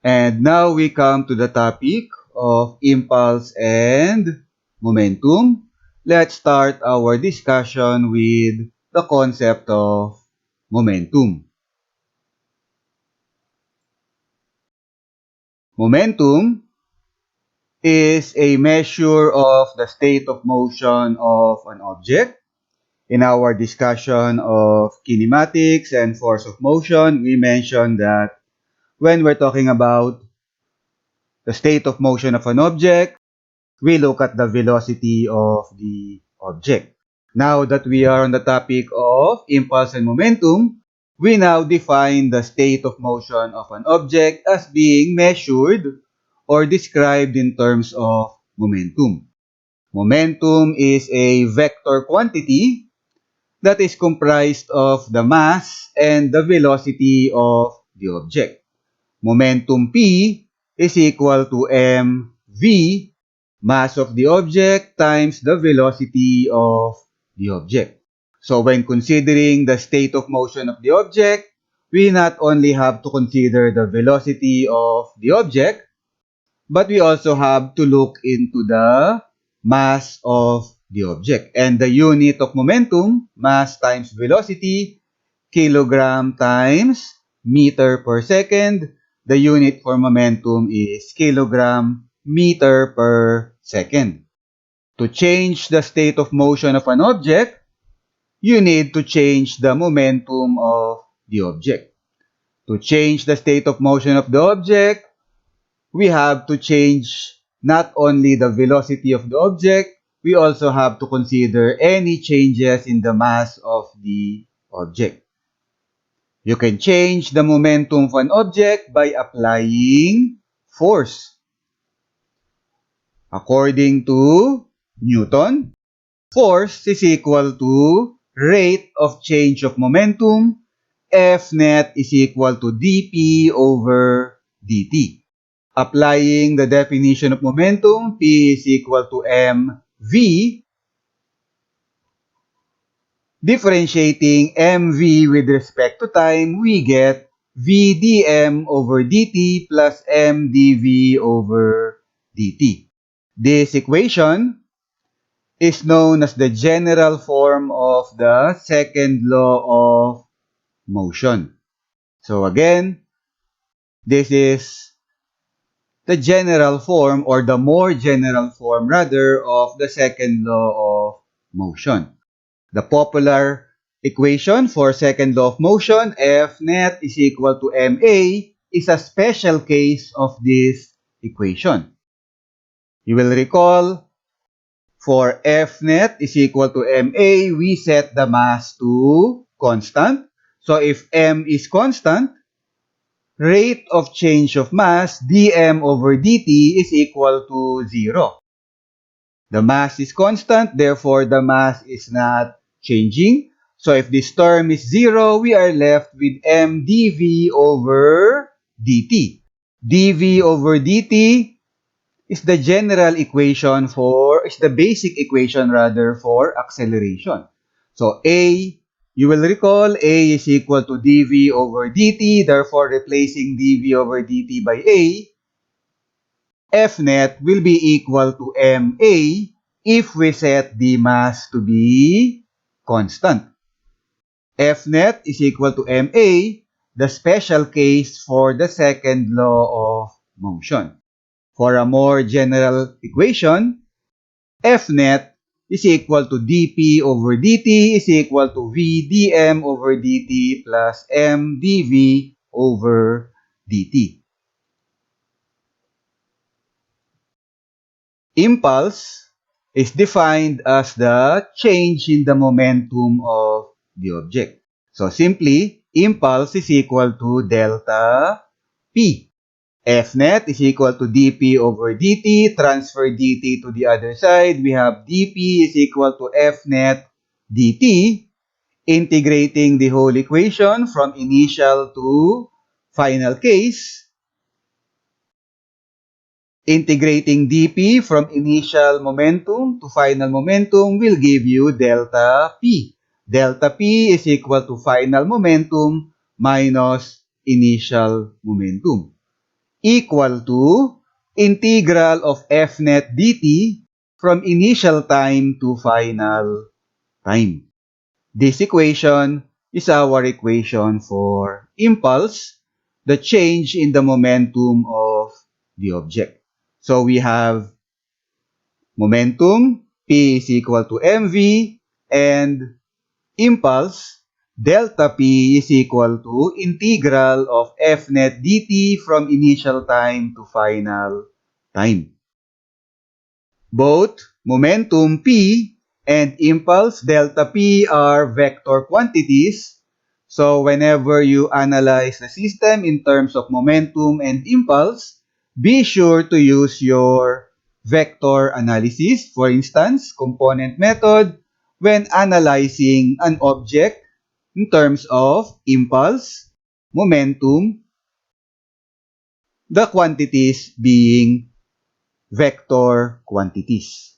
And now we come to the topic of impulse and momentum. Let's start our discussion with the concept of momentum. Momentum is a measure of the state of motion of an object. In our discussion of kinematics and force of motion, we mentioned that when we're talking about the state of motion of an object, we look at the velocity of the object. Now that we are on the topic of impulse and momentum, we now define the state of motion of an object as being measured or described in terms of momentum. Momentum is a vector quantity that is comprised of the mass and the velocity of the object. Momentum P is equal to mv, mass of the object, times the velocity of the object. So when considering the state of motion of the object, we not only have to consider the velocity of the object, but we also have to look into the mass of the object. And the unit of momentum, mass times velocity, kilogram times meter per second. The unit for momentum is kilogram meter per second. To change the state of motion of an object, you need to change the momentum of the object. To change the state of motion of the object, we have to change not only the velocity of the object, we also have to consider any changes in the mass of the object. You can change the momentum of an object by applying force. According to Newton, force is equal to rate of change of momentum. F net is equal to dp over dt. Applying the definition of momentum, P is equal to mv. Differentiating mv with respect to time, we get v dm over dt plus m dv over dt. This equation is known as the general form of the second law of motion. So again, this is the general form, or the more general form rather, of the second law of motion. The popular equation for second law of motion, F net is equal to ma, is a special case of this equation. You will recall, for F net is equal to ma, we set the mass to constant. So if m is constant, rate of change of mass, dm over dt, is equal to 0. The mass is constant, therefore the mass is not changing. So if this term is 0, we are left with m dv over dt. dv over dt is the general equation is the basic equation rather for acceleration. So A, you will recall, A is equal to dv over dt, therefore replacing dv over dt by A, F net will be equal to ma if we set the mass to be constant. F net is equal to ma, the special case for the second law of motion. For a more general equation, F net is equal to dp over dt is equal to v dm over dt plus m dv over dt. Impulse is defined as the change in the momentum of the object. So simply, impulse is equal to delta p. F net is equal to dp over dt. Transfer dt to the other side. We have dp is equal to f net dt. Integrating the whole equation from initial to final case. Integrating dp from initial momentum to final momentum will give you delta p. Delta p is equal to final momentum minus initial momentum. equal to integral of f net dt from initial time to final time. This equation is our equation for impulse, the change in the momentum of the object. So we have momentum, P is equal to mv, and impulse, delta P is equal to integral of f net dt from initial time to final time. Both momentum P and impulse delta P are vector quantities. So whenever you analyze the system in terms of momentum and impulse, be sure to use your vector analysis, for instance, component method, when analyzing an object in terms of impulse, momentum, the quantities being vector quantities.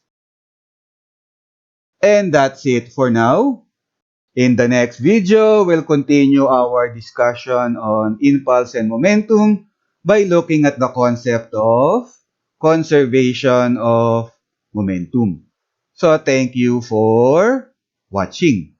And that's it for now. In the next video, we'll continue our discussion on impulse and momentum by looking at the concept of conservation of momentum. So thank you for watching.